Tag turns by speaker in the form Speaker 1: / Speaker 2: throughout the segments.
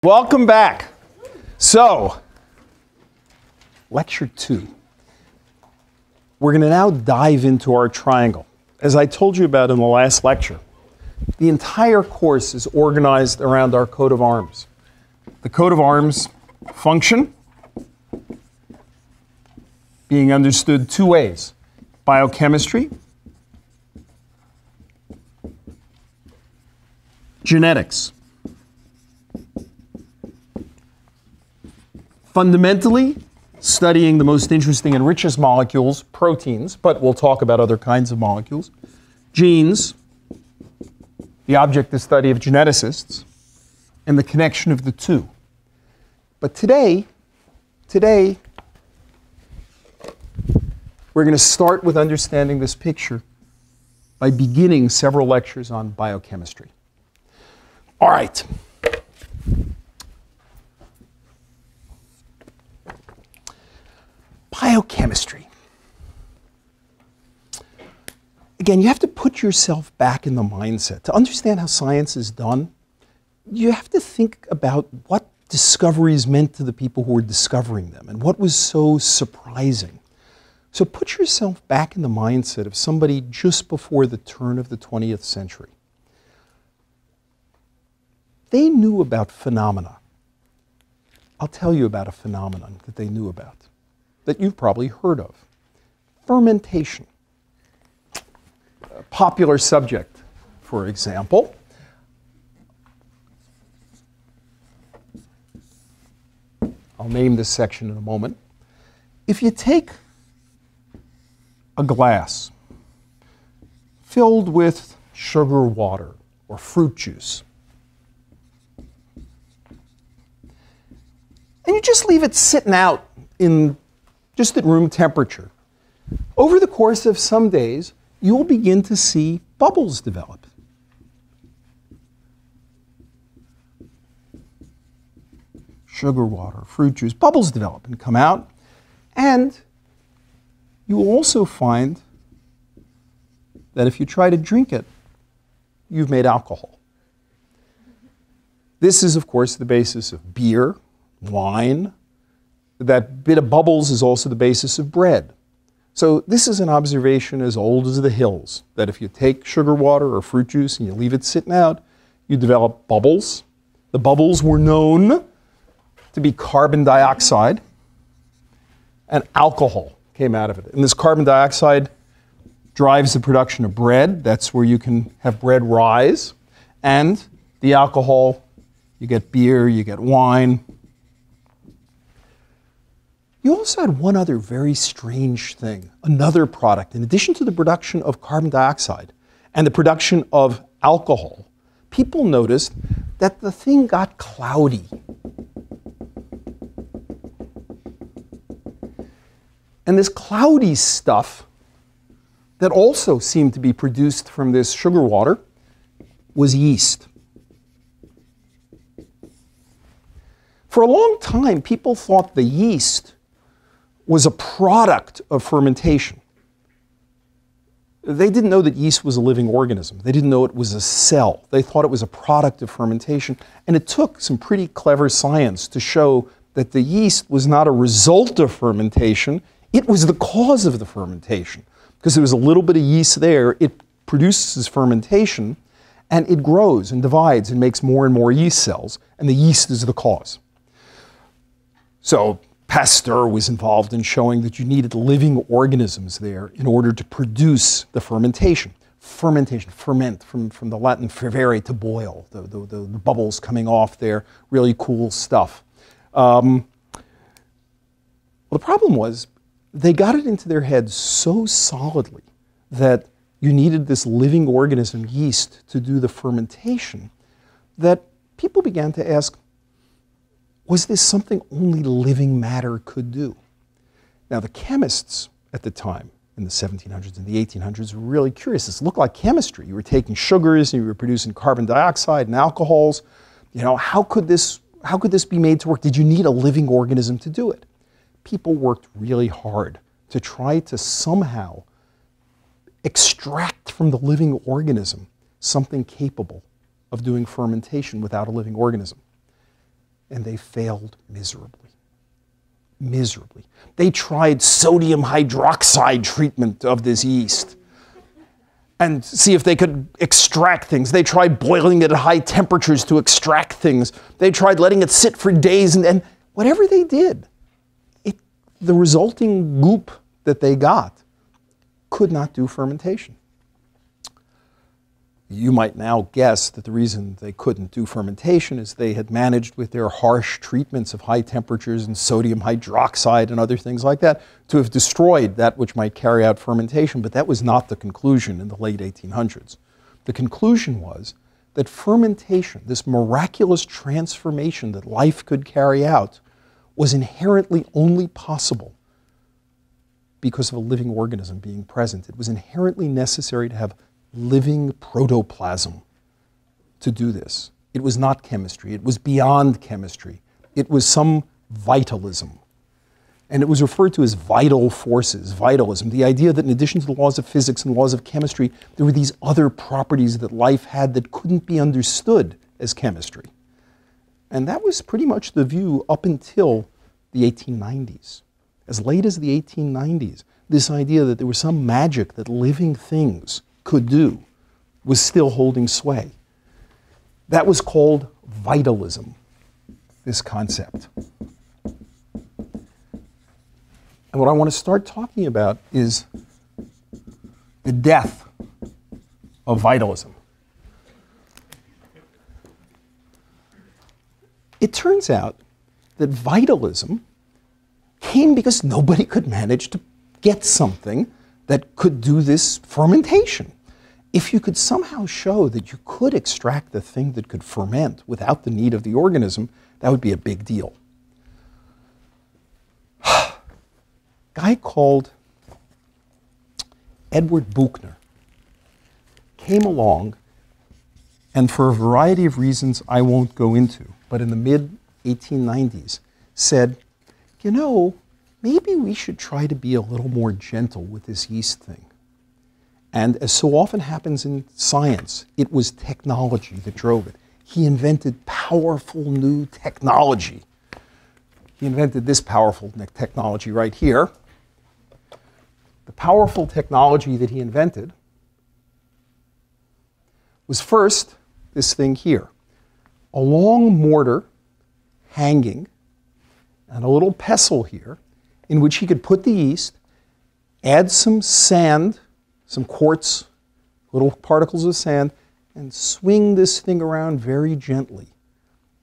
Speaker 1: Welcome back. So, lecture 2. We're going to now dive into our triangle. As I told you about in the last lecture, the entire course is organized around our coat of arms. The coat of arms function being understood two ways: biochemistry, genetics. Fundamentally, studying the most interesting and richest molecules, proteins, but we'll talk about other kinds of molecules. Genes, the object of study of geneticists, and the connection of the two. But today, we're going to start with understanding this picture by beginning several lectures on biochemistry. All right. Biochemistry. Again, you have to put yourself back in the mindset. To understand how science is done, you have to think about what discoveries meant to the people who were discovering them and what was so surprising. So put yourself back in the mindset of somebody just before the turn of the 20th century. They knew about phenomena. I'll tell you about a phenomenon that they knew about, that you've probably heard of. Fermentation. A popular subject, for example. I'll name this section in a moment. If you take a glass filled with sugar water or fruit juice, and you just leave it sitting out just at room temperature, over the course of some days, you'll begin to see bubbles develop. Sugar water, fruit juice, bubbles develop and come out. And you will also find that if you try to drink it, you've made alcohol. This is, of course, the basis of beer, wine. That bit of bubbles is also the basis of bread. So this is an observation as old as the hills, that if you take sugar water or fruit juice and you leave it sitting out, you develop bubbles. The bubbles were known to be carbon dioxide, and alcohol came out of it. And this carbon dioxide drives the production of bread. That's where you can have bread rise. And the alcohol, you get beer, you get wine. You also had one other very strange thing, another product. In addition to the production of carbon dioxide and the production of alcohol, people noticed that the thing got cloudy. And this cloudy stuff that also seemed to be produced from this sugar water was yeast. For a long time, people thought the yeast was a product of fermentation. They didn't know that yeast was a living organism. They didn't know it was a cell. They thought it was a product of fermentation. And it took some pretty clever science to show that the yeast was not a result of fermentation. It was the cause of the fermentation. Because there was a little bit of yeast there, it produces fermentation, and it grows and divides and makes more and more yeast cells. And the yeast is the cause. So Pasteur was involved in showing that you needed living organisms there in order to produce the fermentation. Fermentation, ferment, from the Latin fervere, to boil, the bubbles coming off there, really cool stuff. Well, the problem was they got it into their heads so solidly that you needed this living organism, yeast, to do the fermentation, that people began to ask, was this something only living matter could do? Now, the chemists at the time, in the 1700s and the 1800s, were really curious. This looked like chemistry. You were taking sugars and you were producing carbon dioxide and alcohols. You know, how could this be made to work? Did you need a living organism to do it? People worked really hard to try to somehow extract from the living organism something capable of doing fermentation without a living organism. and they failed miserably. Miserably. They tried sodium hydroxide treatment of this yeast and see if they could extract things. They tried boiling it at high temperatures to extract things. They tried letting it sit for days, and whatever they did, the resulting goop that they got could not do fermentation. You might now guess that the reason they couldn't do fermentation is they had managed with their harsh treatments of high temperatures and sodium hydroxide and other things like that to have destroyed that which might carry out fermentation, but that was not the conclusion in the late 1800s. The conclusion was that fermentation, this miraculous transformation that life could carry out, was inherently only possible because of a living organism being present. It was inherently necessary to have living protoplasm to do this. It was not chemistry. It was beyond chemistry. It was some vitalism. And it was referred to as vital forces, vitalism, the idea that in addition to the laws of physics and laws of chemistry, there were these other properties that life had that couldn't be understood as chemistry. And that was pretty much the view up until the 1890s. As late as the 1890s, this idea that there was some magic that living things could do was still holding sway. That was called vitalism, this concept. And what I want to start talking about is the death of vitalism. It turns out that vitalism came because nobody could manage to get something that could do this fermentation. If you could somehow show that you could extract the thing that could ferment without the need of the organism, that would be a big deal. A guy called Edward Buchner came along, and for a variety of reasons I won't go into, but in the mid-1890s said, you know, maybe we should try to be a little more gentle with this yeast thing. And as so often happens in science, it was technology that drove it. He invented powerful new technology. He invented this powerful technology right here. The powerful technology that he invented was first this thing here. A long mortar hanging and a little pestle here in which he could put the yeast, add some sand, some quartz, little particles of sand, and swing this thing around very gently.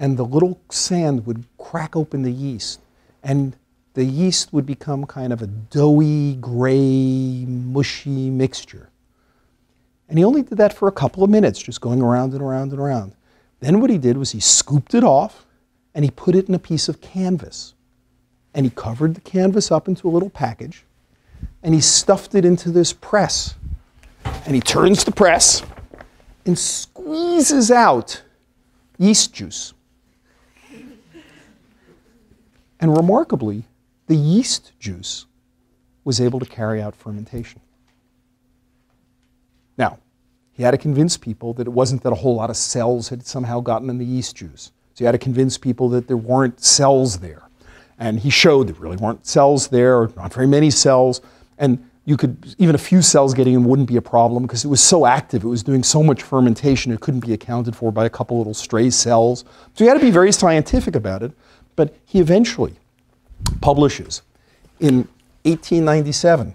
Speaker 1: And the little sand would crack open the yeast, and the yeast would become kind of a doughy, gray, mushy mixture. And he only did that for a couple of minutes, just going around and around and around. Then what he did was he scooped it off, and he put it in a piece of canvas. And he covered the canvas up into a little package, and he stuffed it into this press. And he turns the press and squeezes out yeast juice. And remarkably, the yeast juice was able to carry out fermentation. Now, he had to convince people that it wasn't that a whole lot of cells had somehow gotten in the yeast juice. So he had to convince people that there weren't cells there. And he showed there really weren't cells there, or not very many cells. And you could, even a few cells getting in wouldn't be a problem because it was so active, it was doing so much fermentation, it couldn't be accounted for by a couple little stray cells. So he had to be very scientific about it. But he eventually publishes in 1897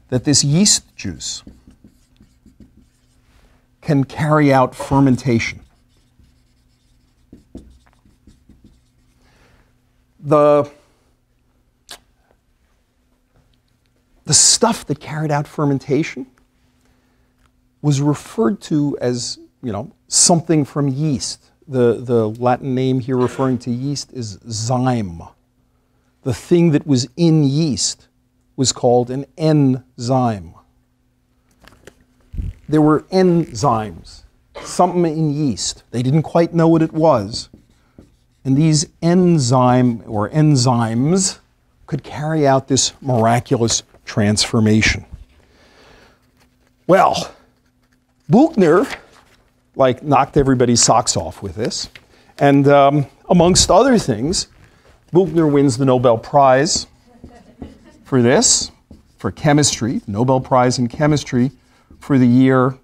Speaker 1: that this yeast juice can carry out fermentation. The stuff that carried out fermentation was referred to as, something from yeast. The Latin name here referring to yeast is zyme. The thing that was in yeast was called an enzyme. There were enzymes, something in yeast. They didn't quite know what it was. And these enzymes could carry out this miraculous transformation. Well, Buchner knocked everybody's socks off with this, And amongst other things, Buchner wins the Nobel Prize for this, for chemistry, Nobel Prize in chemistry for the year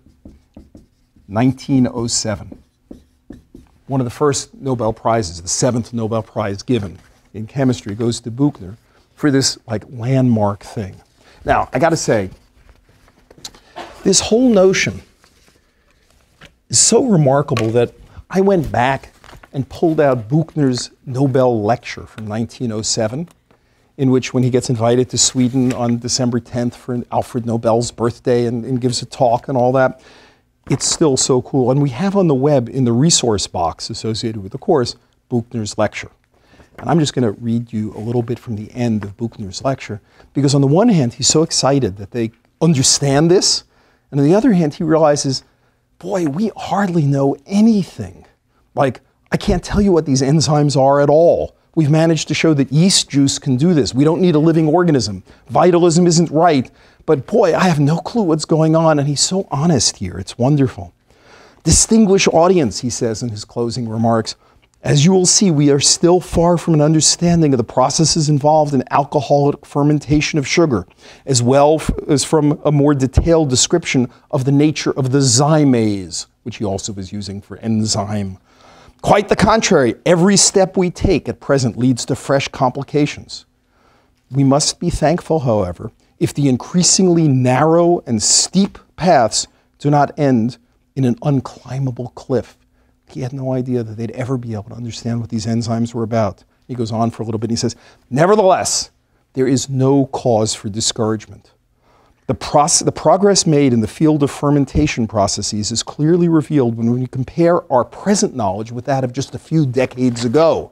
Speaker 1: 1907. One of the first Nobel Prizes, the 7th Nobel Prize given in chemistry, goes to Buchner for this like landmark thing. Now, I got to say, this whole notion is so remarkable that I went back and pulled out Buchner's Nobel lecture from 1907, in which when he gets invited to Sweden on December 10th for Alfred Nobel's birthday and gives a talk and all that, it's still so cool. And we have on the web, in the resource box associated with the course, Buchner's lecture. And I'm just going to read you a little bit from the end of Buchner's lecture, because on the one hand, he's so excited that they understand this, and on the other hand, he realizes, boy, we hardly know anything. Like, I can't tell you what these enzymes are at all. We've managed to show that yeast juice can do this. We don't need a living organism. Vitalism isn't right. But boy, I have no clue what's going on. And he's so honest here. It's wonderful. Distinguished audience, he says in his closing remarks, as you will see, we are still far from an understanding of the processes involved in alcoholic fermentation of sugar, as well as from a more detailed description of the nature of the zymase, which he also was using for enzyme. Quite the contrary, every step we take at present leads to fresh complications. We must be thankful, however, if the increasingly narrow and steep paths do not end in an unclimbable cliff. He had no idea that they'd ever be able to understand what these enzymes were about. He goes on for a little bit and he says, nevertheless, there is no cause for discouragement. The progress made in the field of fermentation processes is clearly revealed when we compare our present knowledge with that of just a few decades ago.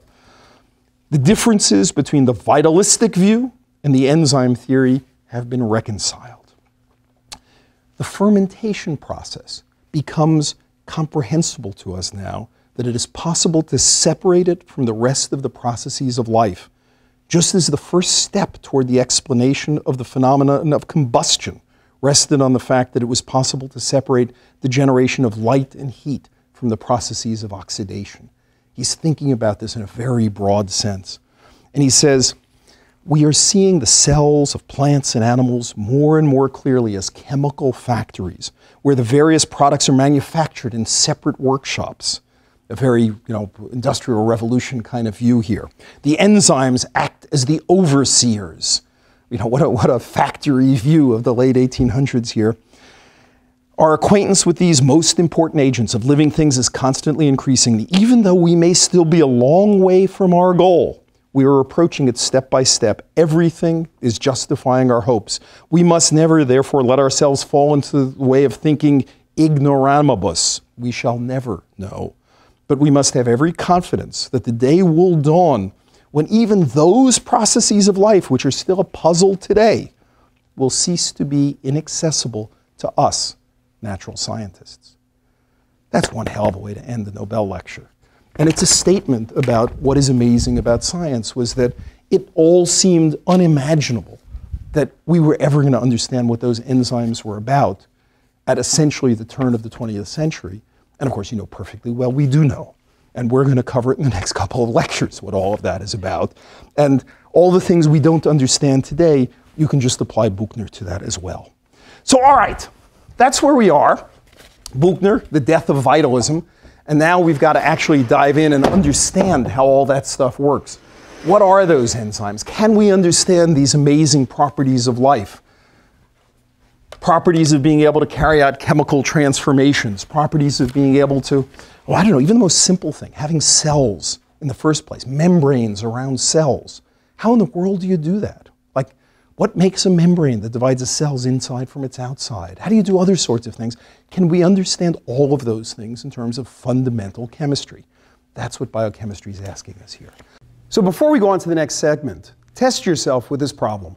Speaker 1: The differences between the vitalistic view and the enzyme theory have been reconciled. The fermentation process becomes comprehensible to us now that it is possible to separate it from the rest of the processes of life, just as the first step toward the explanation of the phenomenon of combustion rested on the fact that it was possible to separate the generation of light and heat from the processes of oxidation. He's thinking about this in a very broad sense. And he says, we are seeing the cells of plants and animals more and more clearly as chemical factories, where the various products are manufactured in separate workshops. A very, industrial revolution kind of view here. The enzymes act as the overseers. What a factory view of the late 1800s here. Our acquaintance with these most important agents of living things is constantly increasing. Even though we may still be a long way from our goal, we are approaching it step by step. Everything is justifying our hopes. We must never, therefore, let ourselves fall into the way of thinking ignoramus. We shall never know. But we must have every confidence that the day will dawn when even those processes of life, which are still a puzzle today, will cease to be inaccessible to us, natural scientists. That's one hell of a way to end the Nobel lecture. And it's a statement about what is amazing about science, was that it all seemed unimaginable that we were ever going to understand what those enzymes were about at essentially the turn of the 20th century. And of course, you know perfectly well, we do know. And we're going to cover it in the next couple of lectures, what all of that is about. And all the things we don't understand today, you can just apply Buchner to that as well. So all right, that's where we are. Buchner, the death of vitalism. And now we've got to actually dive in and understand how all that stuff works. What are those enzymes? Can we understand these amazing properties of life? Properties of being able to carry out chemical transformations, properties of being able to, even the most simple thing, having cells in the first place, membranes around cells. How in the world do you do that? Like, what makes a membrane that divides a cell's inside from its outside? How do you do other sorts of things? Can we understand all of those things in terms of fundamental chemistry? That's what biochemistry is asking us here. So before we go on to the next segment, test yourself with this problem.